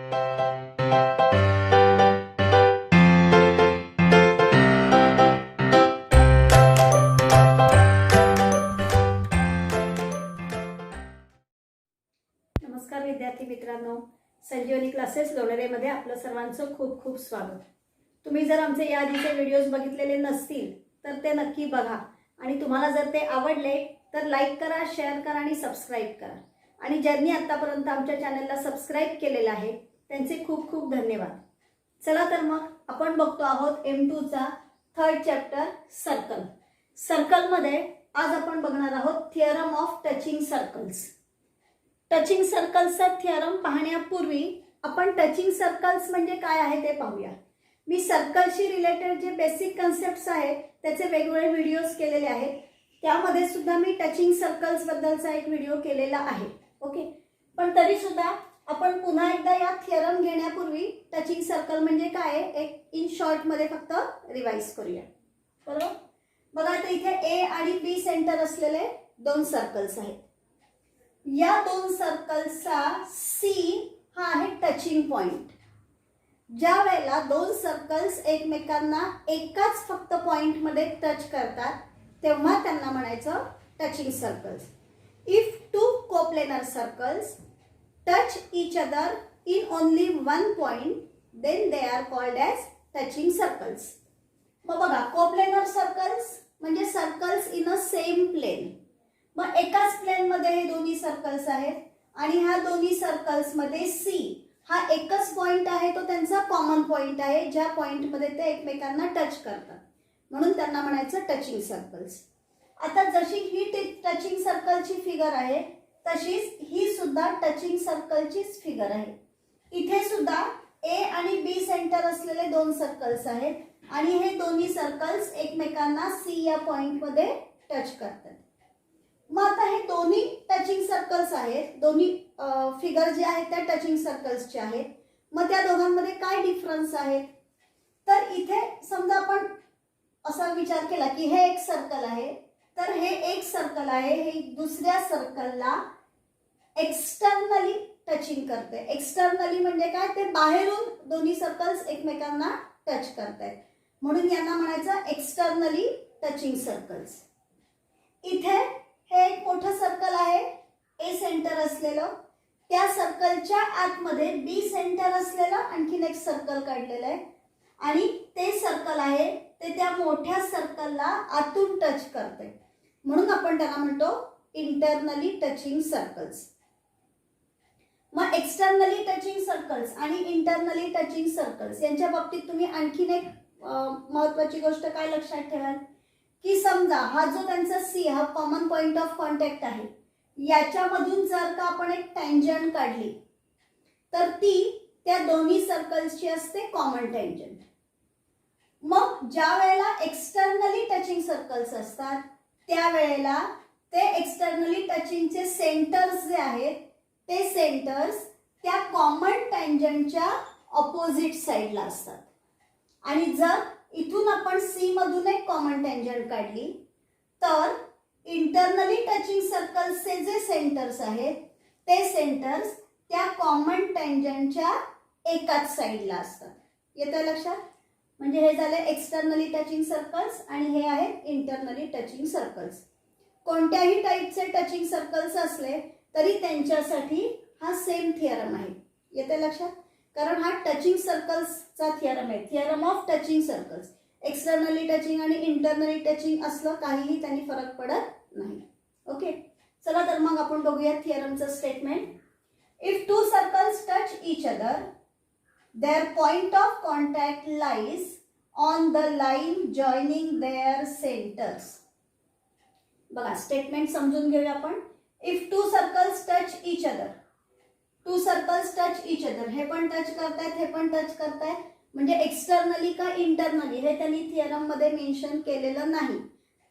नमस्कार विद्यार्थी मित्रांनो, संजीवनी क्लासेस लोणेरेमध्ये आपलं सर्वांचं खूप खूप स्वागत. तुम्ही जर आमचे याआधीचे व्हिडिओज बघितलेले नसतील तर ते नक्की बघा आणि तुम्हाला जर ते आवडले तर लाईक करा, शेअर करा आणि सबस्क्राईब करा. आणि ज्यांनी आतापर्यंत आमच्या चॅनलला सबस्क्राईब केलेलं आहे त्यांचे खूप खूप धन्यवाद. चला तर मग आपण बघतो आहोत M2 चा थर्ड चॅप्टर सर्कल. सर्कलमध्ये आज आपण बघणार आहोत theorem of touching circles. Touching सर्कल्सचा थिअरम पाहण्यापूर्वी आपण टचिंग सर्कल्स म्हणजे काय आहे ते पाहूया. मी सर्कलशी रिलेटेड जे बेसिक कन्सेप्ट्स आहेत त्याचे वेगवेगळे व्हिडिओज केलेले आहेत. त्यामध्ये सुद्धा मी टचिंग सर्कल्स बद्दलचा एक व्हिडिओ केलेला आहे. ओके, पण तरी सुद्धा आपण पुन्हा एकदा या थिअरम घेण्यापूर्वी टचिंग सर्कल म्हणजे काय आहे एक इन शॉर्ट मध्ये फक्त रिवाइज करूया. बरोबर, बघा आता इथे ए आणि बी सेंटर असलेले दोन सर्कल्स आहेत. या दोन सर्कल्सचा सी हा आहे टचिंग पॉइंट. ज्या वेळेला दोन सर्कल्स एकमेकांना एकाच फक्त पॉइंट मध्ये टच करतात तेव्हा त्यांना म्हणायचं touching circles. If two coplanar circles touch each other in only one point then they are called as touching circles. मग बघा, कोप्लेनर सर्कल्स म्हणजे circles in a same plane. मग एकाच प्लेन मध्ये हे दोन्ही सर्कल्स आहेत आणि ह्या दोन्ही सर्कल्स मध्ये सी हा एकच पॉइंट आहे, तो त्यांचा कॉमन पॉइंट आहे ज्या पॉइंट मध्ये ते एकमेकांना टच करतात, म्हणून त्यांना म्हणायचं टचिंग सर्कल्स. आता जशी ही टचिंग सर्कलची फिगर आहे तशीच ही सुद्धा टचिंग सर्कलचीच फिगर आहे. इथे सुद्धा ए आणि बी सेंटर असलेले दोन सर्कल्स आहेत आणि हे दोन्ही सर्कल्स एकमेकांना सी या पॉइंट मध्ये टच करतात. मग आता हे दोन्ही टचिंग सर्कल्स आहेत, दोन्ही फिगर जे आहेत त्या टचिंग सर्कल्सचे आहेत. मग त्या दोघांमध्ये काय डिफरन्स आहेत तर इथे समजा आपण असा विचार केला की हे एक सर्कल आहे, तर हे एक सर्कल आहे, हे दुसऱ्या सर्कलला एक्सटर्नली टचिंग करते. एक्सटर्नली म्हणजे काय, ते बाहेरून दोन्ही सर्कल्स एकमेकांना टच करतायत, म्हणून यांना म्हणायचं एक्सटर्नली टचिंग सर्कल्स. इथे हे एक मोठं सर्कल आहे ए सेंटर असलेलं, त्या सर्कलच्या आतमध्ये बी सेंटर असलेलं आणखीन एक सर्कल काढलेलं आहे आणि ते सर्कल आहे ते त्या मोठ्या सर्कलला आतून टच करते, म्हणून आपण त्याला म्हणतो इंटरनली टचिंग सर्कल्स. मग एक्सटर्नली टचिंग सर्कल्स आणि इंटरनली टचिंग सर्कल्स यांच्या बाबतीत तुम्ही आणखीन एक महत्त्वाची गोष्ट काय लक्षात ठेवाल की समजा हा जो त्यांचा सी हा कॉमन पॉइंट ऑफ कॉन्टॅक्ट आहे, याच्यामधून जर का आपण एक टँजंट काढली तर ती त्या दोन्ही सर्कल्सची असते कॉमन टँजंट. मग ज्या वेळेला एक्सटर्नली टचिंग सर्कल्स असतात त्यावेळेला ते एक्सटर्नली टचिंगचे सेंटर्स जे आहेत ते सेंटर्स त्या कॉमन टँजंटच्या ऑपोजिट साईडला असतात. आणि जर इथून आपण सी मधून एक कॉमन टँजंट काढली तर इंटरनली टचिंग सर्कल्सचे जे सेंटर्स आहेत ते सेंटर्स त्या कॉमन टँजंटच्या एकाच साईडला असतात. येतं लक्षात? म्हणजे हे झाले एक्सटर्नली टचिंग सर्कल्स आणि हे आहेत इंटरनली टचिंग सर्कल्स. कोणत्याही टाईपचे टचिंग सर्कल्स असले तरी त्यांच्यासाठी हा सेम थिअरम आहे. येतं लक्षात? कारण हा टचिंग सर्कल्सचा थिअरम आहे, theorem of touching circles. Externally touching आणि इंटरनली टचिंग असलं काहीही त्यांनी फरक पडत नाही. ओके, चला तर मग आपण बघूया थिअरमचं statement. If two circles touch each other their point of contact lies on the line joining their centres. बघा, स्टेटमेंट समजून घेऊया आपण. If two circles touch each other, two circles touch each other, हे पण टच करतायत हे पण touch करतायत, म्हणजे एक्सटर्नली का इंटरनली हे त्यांनी थिअरम मध्ये मेन्शन केलेलं नाही,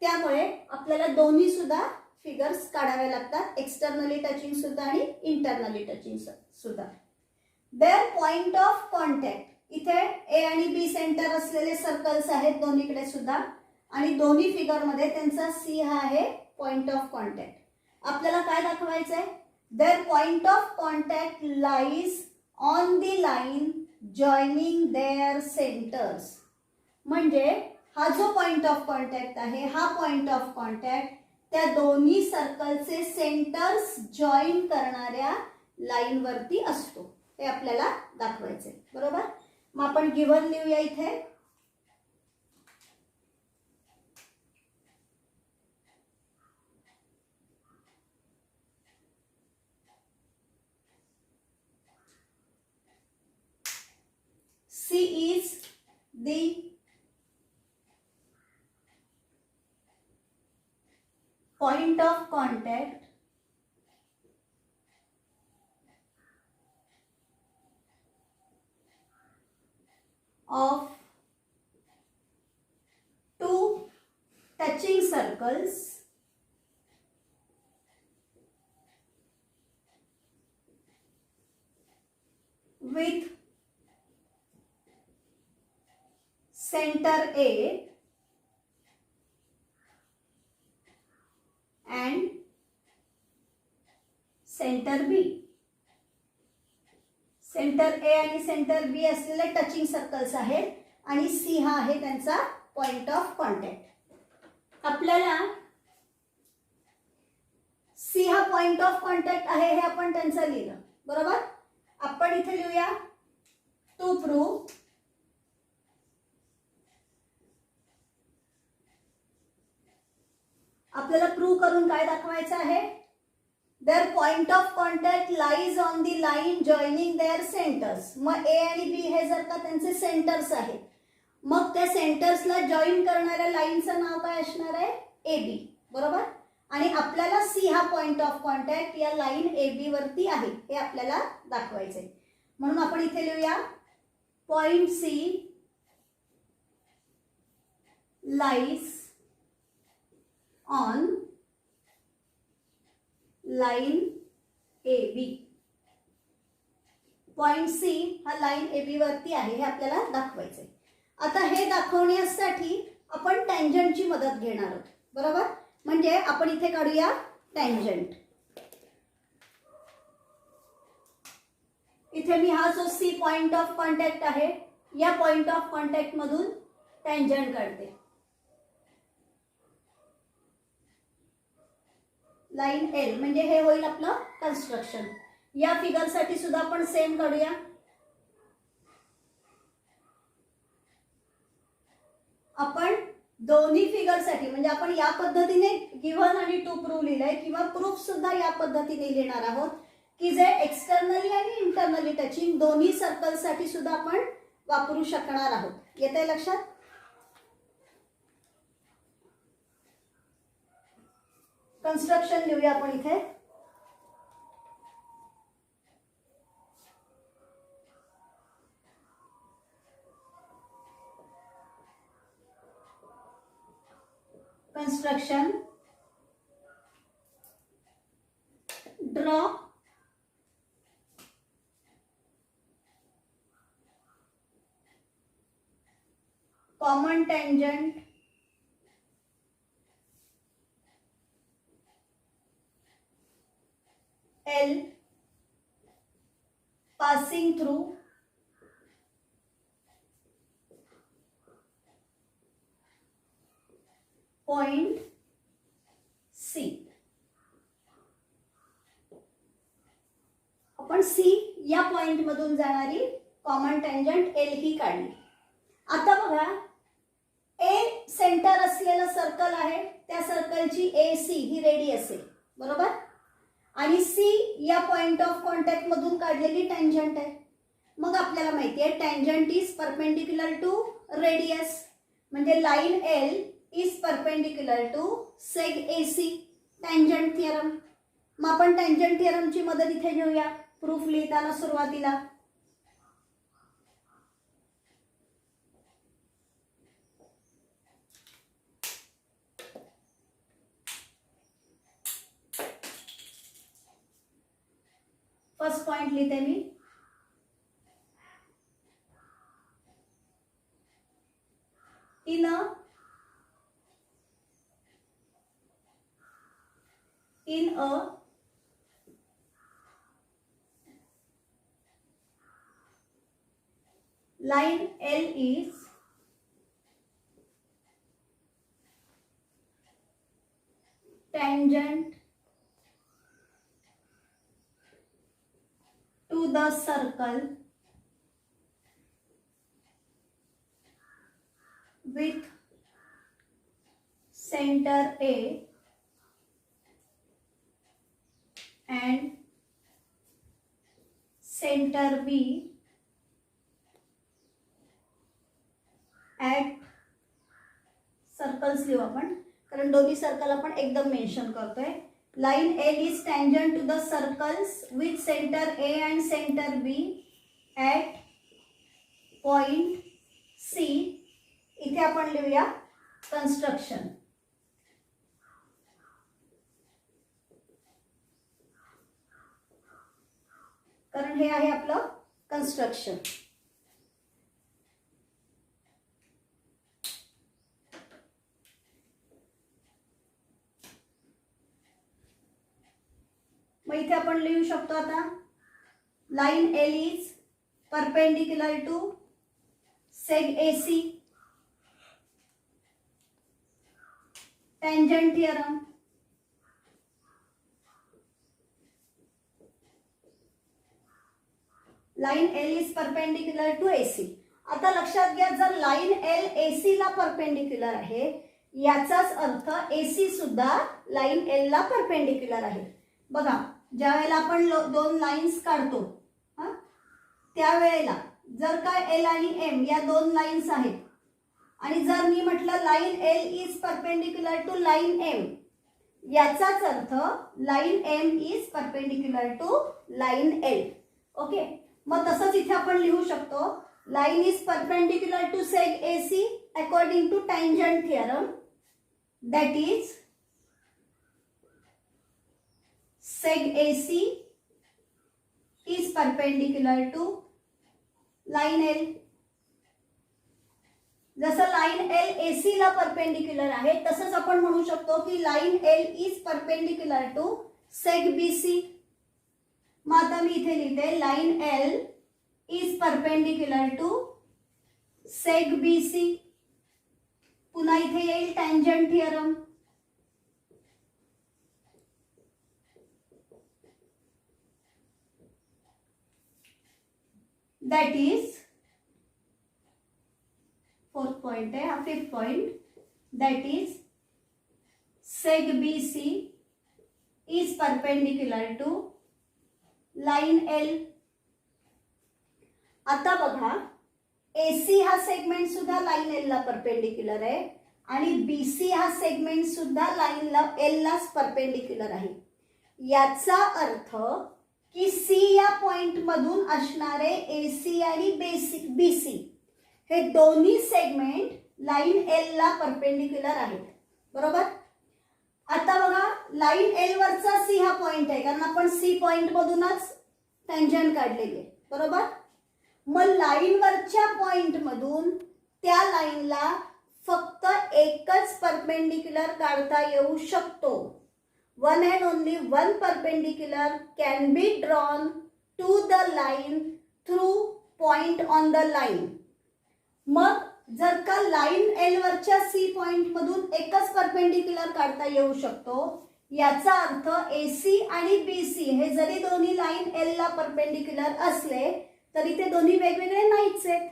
त्यामुळे आपल्याला दोन्ही सुद्धा फिगर्स काढावे लागतात, एक्सटर्नली टचिंग सुद्धा आणि इंटरनली टचिंग सुद्धा. देअर पॉइंट ऑफ कॉन्टॅक्ट, इथे ए आणि बी सेंटर असलेले सर्कल्स आहेत दोन्हीकडे सुद्धा आणि दोन्ही फिगर मध्ये त्यांचा सी हा आहे पॉइंट ऑफ कॉन्टॅक्ट. आपल्याला काय दाखवायचं आहे, their point of contact lies on the line joining their centres. म्हणजे हा जो पॉइंट ऑफ कॉन्टॅक्ट आहे, हा पॉइंट ऑफ कॉन्टॅक्ट त्या दोन्ही सर्कलचे सेंटर्स जॉईन करणाऱ्या लाईन वरती असतो. हे आपल्याला दाखवायचे. बरोबर. मग आपण गिव्हन लिहूया इथे. C is the point of contact of two touching circles with center A and center B. Centre A आणि सेंटर बी असलेले टचिंग सर्कल्स आहेत आणि सी हा आहे त्यांचा पॉइंट ऑफ कॉन्टॅक्ट. आपल्याला सी हा पॉइंट ऑफ कॉन्टॅक्ट आहे हे आपण त्यांचं लिहिलं. बरोबर. आपण इथे लिहूया टू प्रूव्ह आपल्याला प्रूव्ह करून काय दाखवायचं आहे. Their point of contact lies on the line joining their centres. मग ए आणि बी हे जर का त्यांचे सेंटर्स आहेत, मग त्या सेंटर्सला जॉईन करणाऱ्या लाईनचं नाव काय असणार आहे, ए बी. बरोबर. आणि आपल्याला सी हा पॉइंट ऑफ कॉन्टॅक्ट या लाईन ए बी वरती आहे हे आपल्याला दाखवायचंय. म्हणून आपण इथे लिहूया point C lies on line A B. Point C हा लाईन ए बी वरती आहे हे आपल्याला दाखवायचंय. आता हे दाखवण्यासाठी आपण टँजंटची मदत घेणार आहोत. बरोबर. म्हणजे आपण इथे काढूया टँजंट. इथे मी हा जो सी पॉइंट ऑफ कॉन्टॅक्ट आहे या पॉइंट ऑफ कॉन्टॅक्ट मधून टँजंट काढते. लाईन एल म्हणजे हे होईल आपलं कन्स्ट्रक्शन. या फिगर साठी सुद्धा आपण सेम काढूया. आपण दोन्ही फिगर साठी म्हणजे आपण या पद्धतीने गिव्हन आणि टू प्रूव्ह लिहिलंय किंवा प्रूफ सुद्धा या पद्धतीने लिहिणार आहोत की जे एक्सटर्नली आणि इंटरनली टचिंग दोन्ही सर्कल साठी सुद्धा आपण वापरू शकणार आहोत. येतंय लक्षात. कन्स्ट्रक्शन लिहूया आपण इथे. Construction draw common tangent L passing through point C. आपण C या पॉइंट मधून जाणारी कॉमन टेंजेंट L ही काढली. आता बघा A सेंटर असलेलं सर्कल आहे त्या सर्कलची AC ही रेडियस आहे. बरोबर. आणि सी या पॉइंट ऑफ कॉन्टॅक्ट मधून काढलेली टँजंट आहे. मग आपल्याला माहिती आहे tangent is perpendicular to radius म्हणजे line L is perpendicular to seg AC. Tangent theorem. मग आपण टँजंट थिअरमची मदत इथे घेऊया प्रूफ लिहिताना सुरुवातीला. फर्स्ट पॉइंट लिहिते मी. In a line L is tangent to the circle with center A and center B at circles लिहू आपण, कारण दोन्ही सर्कल आपण एकदम मेन्शन करतोय. Line L is tangent to the circles with centre A and centre B at point C. इथे आपण लिहूया कन्स्ट्रक्शन. कारण हे आहे आपलं कन्स्ट्रक्शन. मग इथे आपण लिहू शकतो आता line L is perpendicular to seg AC. Tangent theorem. Line L is perpendicular to AC. आता लक्षात घ्या, जर लाइन एल AC ला परपेंडिक्युलर आहे याचाच अर्थ AC सुद्धा लाइन एल ला परपेंडिक्युलर आहे. बघा, ज्या वेळेला आपण दोन लाइन्स काढतो त्यावेळेला जर काय एल आणि एम या दोन लाइन्स आहेत आणि जर मी म्हटलं line L is perpendicular to line M, याचाच अर्थ line M is perpendicular to line L. Okay, मग तसंच इथे आपण लिहू शकतो line is perpendicular to seg AC according to tangent theorem, that is seg AC is perpendicular to line L. जसं line L AC ला परपेंडिक्युलर आहे तसंच आपण म्हणू शकतो की line L is perpendicular to seg BC. मग आता मी इथे लिहिते line L is perpendicular to seg BC. पुन्हा इथे येईल tangent theorem. That is fourth point है, fifth point, that is seg BC is perpendicular to line L. आता बघा, AC हा सेगमेंट सुद्धा लाइन L ला परपेंडिक्युलर आहे आणि BC हा सेगमेंट सुद्धा लाइन L लाच परपेंडिक्युलर आहे. याचा अर्थ की C या पॉइंट मधून असणारे AC आणि BC हे दोन्ही सेगमेंट लाइन L ला परपेंडिक्युलर आहेत. बरोबर. आता बघा, लाइन L वरचा C हा पॉइंट आहे कारण आपण C पॉइंट मधूनच टँजंट काढलेली आहे. बरोबर. मग लाइन वरच्या पॉइंट मधून त्या लाइनला फक्त एकच परपेंडिक्युलर काढता येऊ शकतो. One and only one perpendicular can be drawn to the line through point on the line. मग जर का लाइन L वरच्या C पॉइंट मधून एकच परपेंडिक्युलर काढता येऊ शकतो, याचा अर्थ AC आणि BC हे जरी दोन्ही लाइन L ला परपेंडिक्युलर असले तरी ते दोन्ही वेगवेगळे नाहीच आहेत,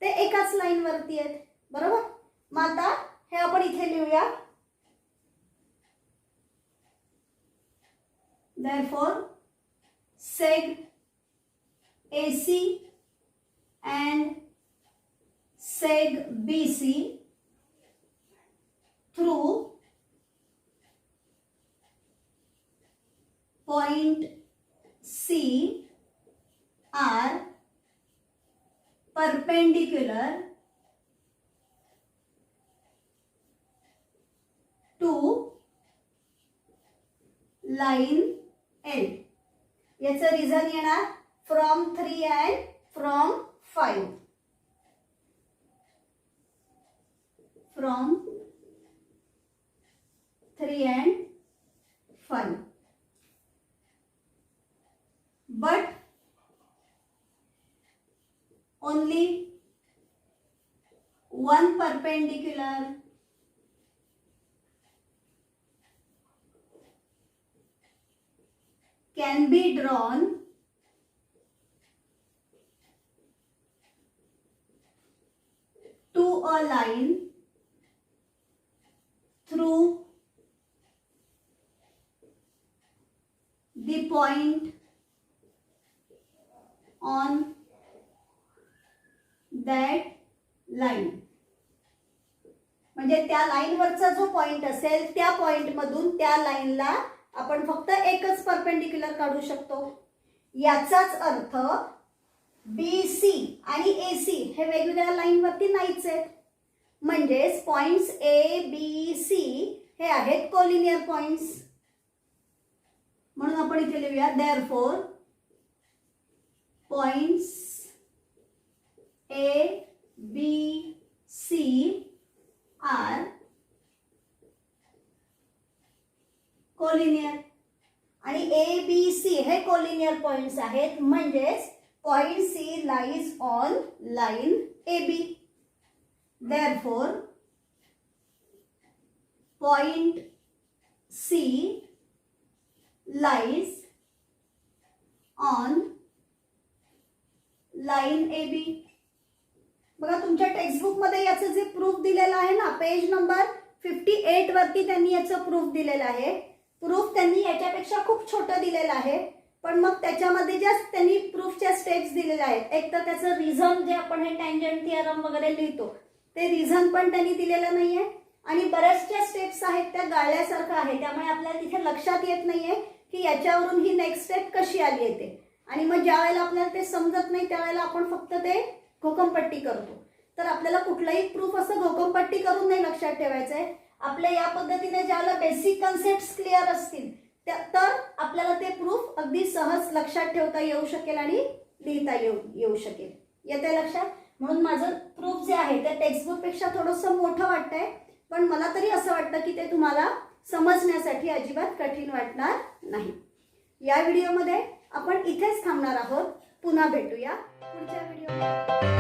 ते एकाच लाइन वरती आहेत. बरोबर. मग आता हे आपण इथे लिहूया. Therefore, seg AC and seg BC through point C are perpendicular to line L. याचं रिझन येणार from 3 and from 5. From 3 and 5. But only one perpendicular can be drawn to a line through the point on that line. म्हणजे त्या लाईनवरचा जो point असेल त्या point मधून त्या लाईनला आपण फक्त एकच परपेंडिक्युलर काढू शकतो. याचाच अर्थ BC आणि AC हे वेगवेगळ्या लाईनवरती नाहीच आहेत. म्हणजेच पॉइंट्स ABC हे आहेत कोलिनियर पॉइंट्स. म्हणून आपण इथे लिहूया therefore points ABC are collinear. आणि ABC हे कोलिनियर पॉइंट्स आहेत. म्हणजेच point C lies on line AB. Therefore, point C lies on line AB. बघा तुमच्या टेक्स्टबुक मध्ये याचं जे प्रूफ दिलेलं आहे ना, पेज नंबर 58 वरती त्यांनी याचं प्रूफ दिलेलं आहे. प्रूफ त्यांनी याच्यापेक्षा खूप छोटं दिलेलं आहे, पण मग त्याच्यामध्ये ज्या त्यांनी प्रूफच्या स्टेप्स दिलेल्या आहेत, एक तर त्याचं रिझन जे आपण हे टँजंट थिअरम वगैरे लिहितो ते रिझन पण त्यांनी दिलेलं नाहीये, आणि बऱ्याचशा स्टेप्स आहेत त्या गाळल्यासारखं आहे. त्यामुळे आपल्याला तिथे लक्षात येत नाहीये की याच्यावरून ही नेक्स्ट स्टेप कशी आली येते. आणि मग ज्या वेळेला आपल्याला ते समजत नाही त्यावेळेला आपण फक्त ते घोकमपट्टी करतो. तर आपल्याला कुठलाही प्रूफ असं घोकमपट्टी करून नाही लक्षात ठेवायचंय. आपल्या या पद्धतीने ज्यावेळेला बेसिक कन्सेप्ट्स क्लिअर असतील तर आपल्याला ते प्रूफ अगदी सहज लक्षात ठेवता येऊ शकेल आणि लिहिता येऊ शकेल. येते लक्षात. म्हणून माझं प्रूफ जे आहे ते टेक्स्टबुक पेक्षा थोडंसं मोठं वाटतंय, पण मला तरी असं वाटतं की ते तुम्हाला समजण्यासाठी अजिबात कठीण वाटणार नाही. या व्हिडिओमध्ये आपण इथेच थांबणार आहोत. पुन्हा भेटूया पुढच्या व्हिडिओमध्ये.